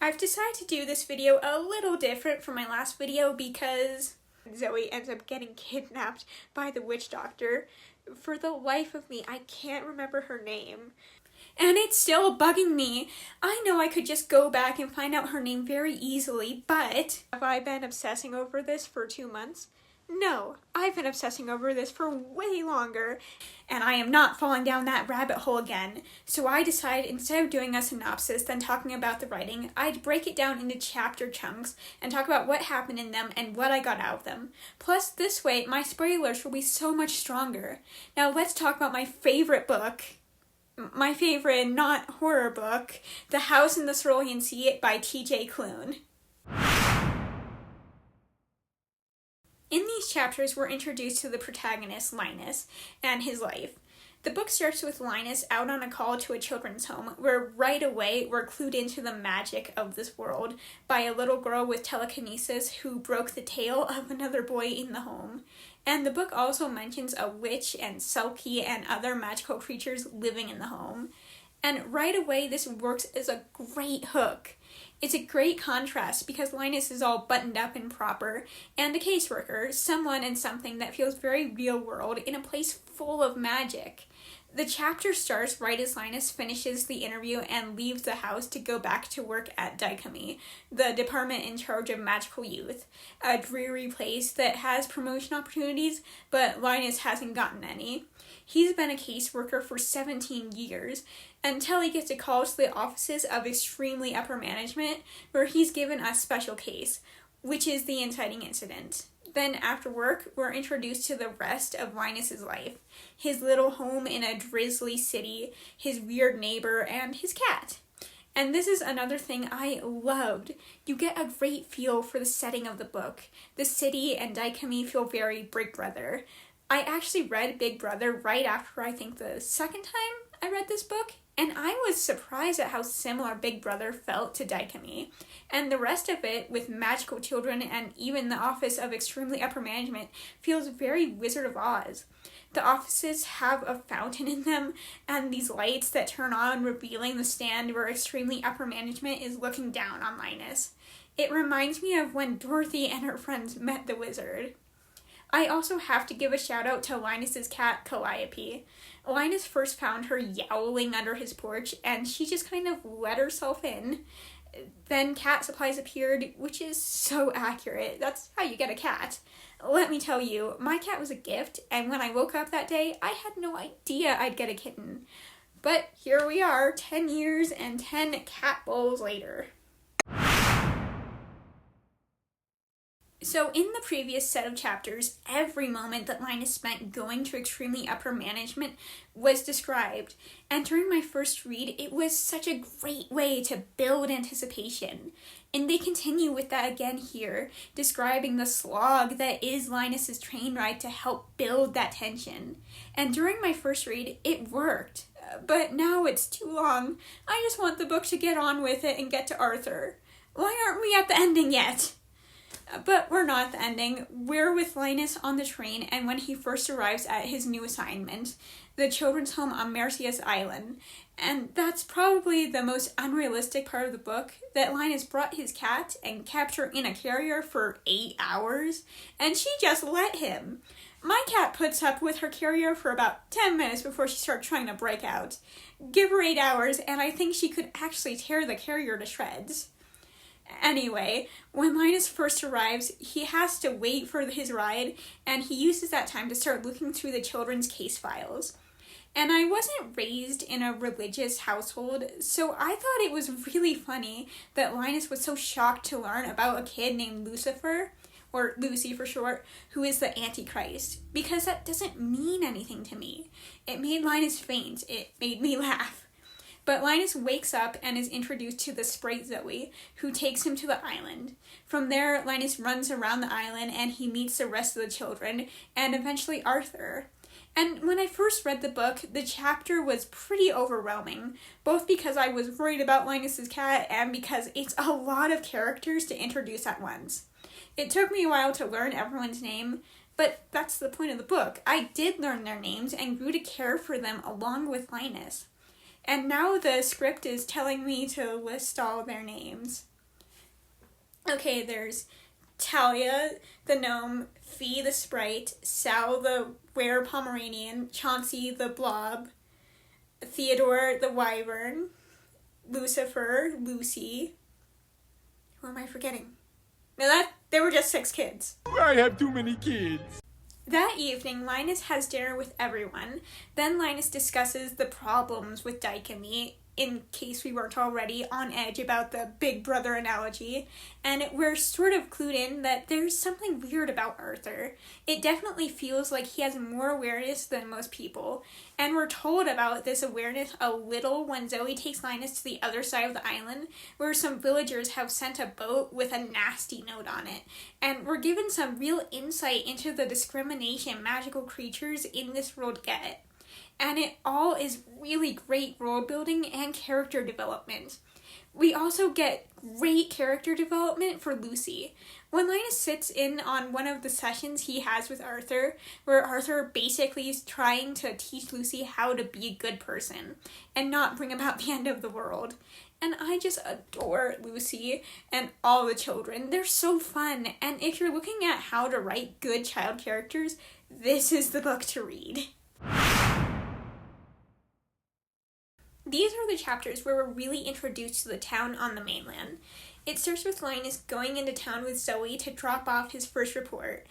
I've decided to do this video a little different from my last video because Zoe ends up getting kidnapped by the witch doctor. For the life of me, I can't remember her name. And it's still bugging me. I know I could just go back and find out her name very easily, but have I been obsessing over this for 2 months? No, I've been obsessing over this for way longer, and I am not falling down that rabbit hole again. So I decided instead of doing a synopsis, then talking about the writing, I'd break it down into chapter chunks and talk about what happened in them and what I got out of them. Plus, this way, my spoilers will be so much stronger. Now let's talk about my favorite book. My favorite not horror book, The House in the Cerulean Sea by T.J. Klune. In these chapters, we're introduced to the protagonist, Linus, and his life. The book starts with Linus out on a call to a children's home, where right away we're clued into the magic of this world by a little girl with telekinesis who broke the tail of another boy in the home. And the book also mentions a witch and Selkie and other magical creatures living in the home. And right away, this works as a great hook. It's a great contrast because Linus is all buttoned up and proper, and a caseworker, someone and something that feels very real world in a place full of magic. The chapter starts right as Linus finishes the interview and leaves the house to go back to work at Dicamy, the department in charge of magical youth, a dreary place that has promotion opportunities, but Linus hasn't gotten any. He's been a caseworker for 17 years, until he gets a call to the offices of extremely upper management, where he's given a special case, which is the inciting incident. Then after work, we're introduced to the rest of Linus's life. His little home in a drizzly city, his weird neighbor, and his cat. And this is another thing I loved. You get a great feel for the setting of the book. The city and Dicamy feel very Big Brother. I actually read Big Brother right after I think the second time I read this book, and I was surprised at how similar Big Brother felt to Dicamy. And the rest of it, with magical children and even the office of extremely upper management, feels very Wizard of Oz. The offices have a fountain in them, and these lights that turn on, revealing the stand where extremely upper management is looking down on Linus. It reminds me of when Dorothy and her friends met the wizard. I also have to give a shout out to Linus's cat, Calliope. Linus first found her yowling under his porch, and she just kind of let herself in. Then cat supplies appeared, which is so accurate. That's how you get a cat. Let me tell you, my cat was a gift, and when I woke up that day, I had no idea I'd get a kitten. But here we are, 10 years and 10 cat bowls later. So in the previous set of chapters, every moment that Linus spent going to extremely upper management was described. And during my first read, it was such a great way to build anticipation. And they continue with that again here, describing the slog that is Linus's train ride to help build that tension. And during my first read, it worked. But now it's too long. I just want the book to get on with it and get to Arthur. Why aren't we at the ending yet? But we're not at the ending. We're with Linus on the train, and when he first arrives at his new assignment, the children's home on Marsyas Island. And that's probably the most unrealistic part of the book, that Linus brought his cat and kept her in a carrier for 8 hours, and she just let him. My cat puts up with her carrier for about 10 minutes before she starts trying to break out. Give her 8 hours, and I think she could actually tear the carrier to shreds. Anyway, when Linus first arrives, he has to wait for his ride, and he uses that time to start looking through the children's case files. And I wasn't raised in a religious household, so I thought it was really funny that Linus was so shocked to learn about a kid named Lucifer, or Lucy for short, who is the Antichrist, because that doesn't mean anything to me. It made Linus faint. It made me laugh. But Linus wakes up and is introduced to the sprite Zoe, who takes him to the island. From there, Linus runs around the island and he meets the rest of the children, and eventually Arthur. And when I first read the book, the chapter was pretty overwhelming, both because I was worried about Linus's cat and because it's a lot of characters to introduce at once. It took me a while to learn everyone's name, but that's the point of the book. I did learn their names and grew to care for them along with Linus. And now the script is telling me to list all their names. Okay, there's Talia, the gnome, Fee, the sprite, Sal, the were-Pomeranian, Chauncey, the blob, Theodore, the wyvern, Lucifer, Lucy. Who am I forgetting? No, there were just 6 kids. I have too many kids. That evening, Linus has dinner with everyone. Then Linus discusses the problems with Dyke and me, in case we weren't already on edge about the Big Brother analogy, and we're sort of clued in that there's something weird about Arthur. It definitely feels like he has more awareness than most people, and we're told about this awareness a little when Zoe takes Linus to the other side of the island, where some villagers have sent a boat with a nasty note on it, and we're given some real insight into the discrimination magical creatures in this world get. And it all is really great world building and character development. We also get great character development for Lucy. When Linus sits in on one of the sessions he has with Arthur, where Arthur basically is trying to teach Lucy how to be a good person and not bring about the end of the world. And I just adore Lucy and all the children. They're so fun. And if you're looking at how to write good child characters, this is the book to read. These are the chapters where we're really introduced to the town on the mainland. It starts with Linus going into town with Zoe to drop off his first report.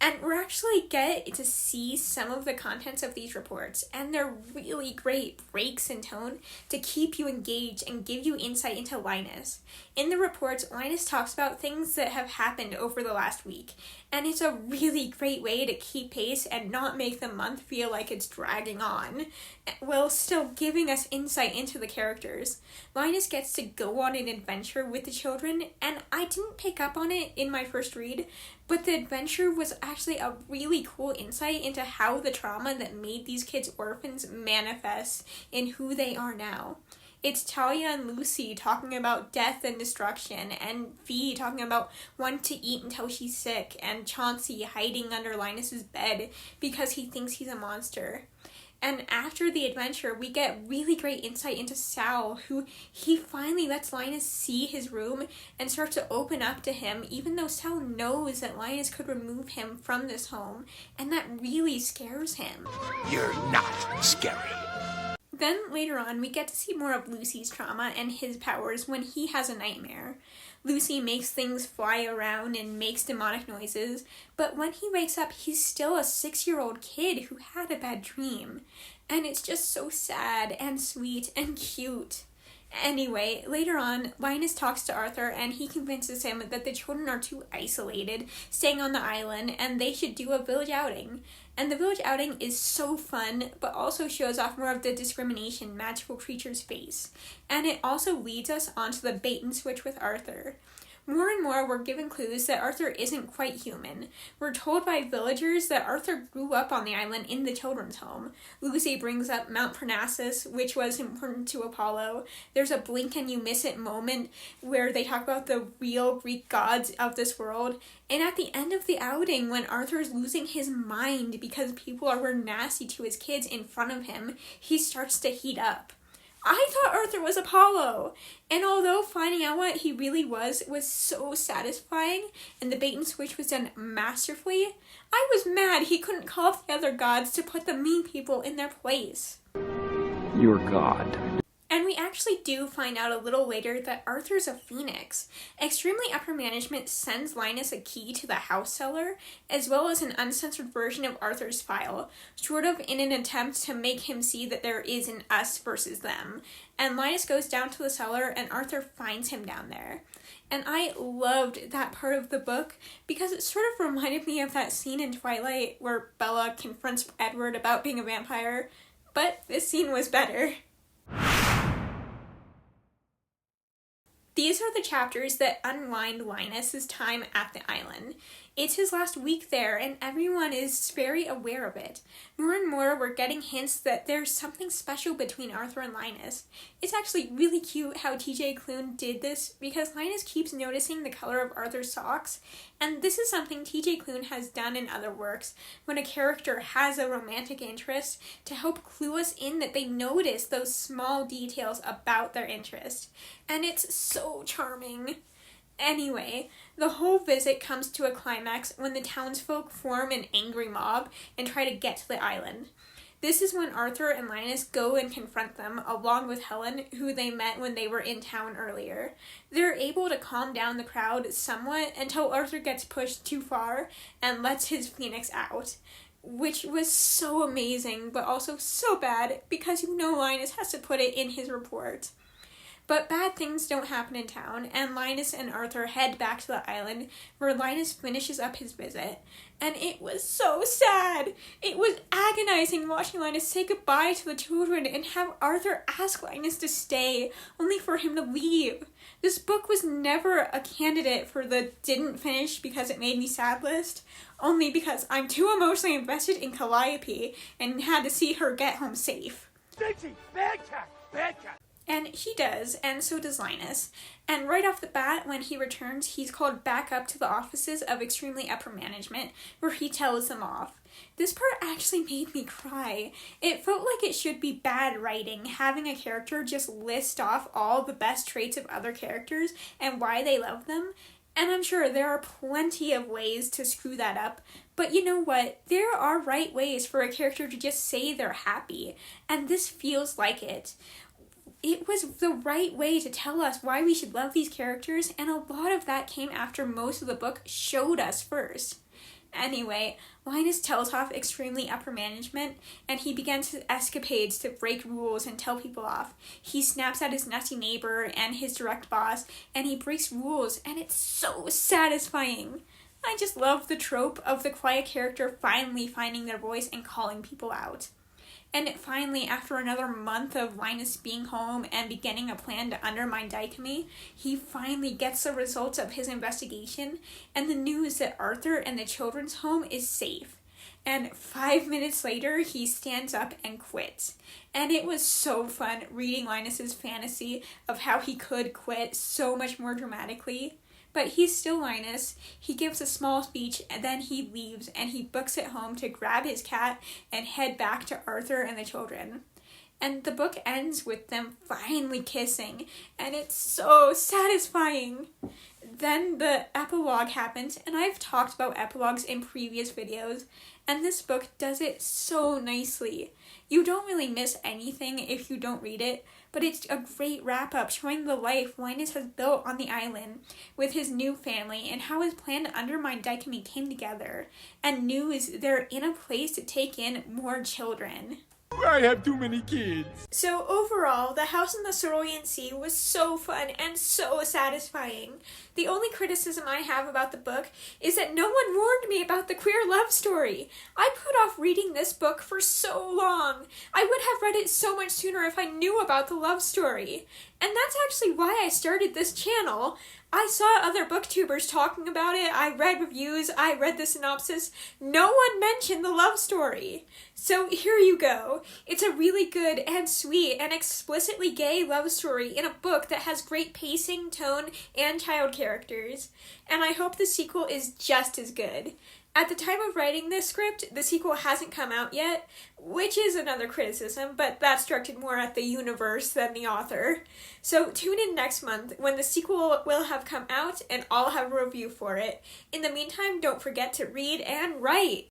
And we're actually get to see some of the contents of these reports, and they're really great breaks in tone to keep you engaged and give you insight into Linus. In the reports, Linus talks about things that have happened over the last week, and it's a really great way to keep pace and not make the month feel like it's dragging on, while still giving us insight into the characters. Linus gets to go on an adventure with the children, and I didn't pick up on it in my first read, but the adventure was actually a really cool insight into how the trauma that made these kids orphans manifests in who they are now. It's Talia and Lucy talking about death and destruction, and Fee talking about wanting to eat until she's sick, and Chauncey hiding under Linus's bed because he thinks he's a monster. And after the adventure, we get really great insight into Sal, who he finally lets Linus see his room and starts to open up to him, even though Sal knows that Linus could remove him from this home, and that really scares him. You're not scary. Then later on, we get to see more of Lucy's trauma and his powers when he has a nightmare. Lucy makes things fly around and makes demonic noises, but when he wakes up, he's still a 6-year-old kid who had a bad dream. And it's just so sad and sweet and cute. Anyway, later on, Linus talks to Arthur and he convinces him that the children are too isolated, staying on the island, and they should do a village outing. And the village outing is so fun, but also shows off more of the discrimination magical creatures face. And it also leads us onto the bait and switch with Arthur. More and more, we're given clues that Arthur isn't quite human. We're told by villagers that Arthur grew up on the island in the children's home. Lucy brings up Mount Parnassus, which was important to Apollo. There's a blink and you miss it moment where they talk about the real Greek gods of this world. And at the end of the outing, when Arthur's losing his mind because people were nasty to his kids in front of him, he starts to heat up. I thought Arthur was Apollo, and although finding out what he really was so satisfying, and the bait and switch was done masterfully, I was mad he couldn't call up the other gods to put the mean people in their place. You're God. And we actually do find out a little later that Arthur's a phoenix. Extremely Upper Management sends Linus a key to the house cellar, as well as an uncensored version of Arthur's file, sort of in an attempt to make him see that there is an us versus them. And Linus goes down to the cellar, and Arthur finds him down there. And I loved that part of the book because it sort of reminded me of that scene in Twilight where Bella confronts Edward about being a vampire, but this scene was better. These are the chapters that unwind Linus's time at the island. It's his last week there, and everyone is very aware of it. More and more, we're getting hints that there's something special between Arthur and Linus. It's actually really cute how TJ Klune did this, because Linus keeps noticing the color of Arthur's socks, and this is something TJ Klune has done in other works, when a character has a romantic interest, to help clue us in that they notice those small details about their interest. And it's so charming. Anyway, the whole visit comes to a climax when the townsfolk form an angry mob and try to get to the island. This is when Arthur and Linus go and confront them, along with Helen, who they met when they were in town earlier. They're able to calm down the crowd somewhat until Arthur gets pushed too far and lets his phoenix out, which was so amazing, but also so bad, because Linus has to put it in his report. But bad things don't happen in town, and Linus and Arthur head back to the island, where Linus finishes up his visit. And it was so sad! It was agonizing watching Linus say goodbye to the children and have Arthur ask Linus to stay, only for him to leave. This book was never a candidate for the didn't finish because it made me sad list, only because I'm too emotionally invested in Calliope and had to see her get home safe. Stitchy! Bad cat! Bad cat! And he does, and so does Linus. And right off the bat, when he returns, he's called back up to the offices of extremely upper management, where he tells them off. This part actually made me cry. It felt like it should be bad writing, having a character just list off all the best traits of other characters and why they love them. And I'm sure there are plenty of ways to screw that up, but you know what? There are right ways for a character to just say they're happy, and this feels like it. It was the right way to tell us why we should love these characters, and a lot of that came after most of the book showed us first. Anyway, Linus tells off extremely upper management, and he begins his escapades to break rules and tell people off. He snaps at his nasty neighbor and his direct boss, and he breaks rules, and it's so satisfying. I just love the trope of the quiet character finally finding their voice and calling people out. And finally, after another month of Linus being home and beginning a plan to undermine Dicamy, he finally gets the results of his investigation and the news that Arthur and the children's home is safe. And 5 minutes later, he stands up and quits. And it was so fun reading Linus's fantasy of how he could quit so much more dramatically. But he's still Linus. He gives a small speech, and then he leaves, and he books it home to grab his cat and head back to Arthur and the children. And the book ends with them finally kissing, and it's so satisfying. Then the epilogue happens, and I've talked about epilogues in previous videos, and this book does it so nicely. You don't really miss anything if you don't read it, but it's a great wrap-up showing the life Linus has built on the island with his new family and how his plan to undermine Dicamy came together, and news they're in a place to take in more children. I have too many kids. So overall, The House in the Cerulean Sea was so fun and so satisfying. The only criticism I have about the book is that no one warned me about the queer love story. I put off reading this book for so long. I would have read it so much sooner if I knew about the love story. And that's actually why I started this channel. I saw other booktubers talking about it, I read reviews, I read the synopsis. No one mentioned the love story. So here you go. It's a really good and sweet and explicitly gay love story in a book that has great pacing, tone, and child characters. And I hope the sequel is just as good. At the time of writing this script, the sequel hasn't come out yet, which is another criticism, but that's directed more at the universe than the author. So tune in next month when the sequel will have come out and I'll have a review for it. In the meantime, don't forget to read and write!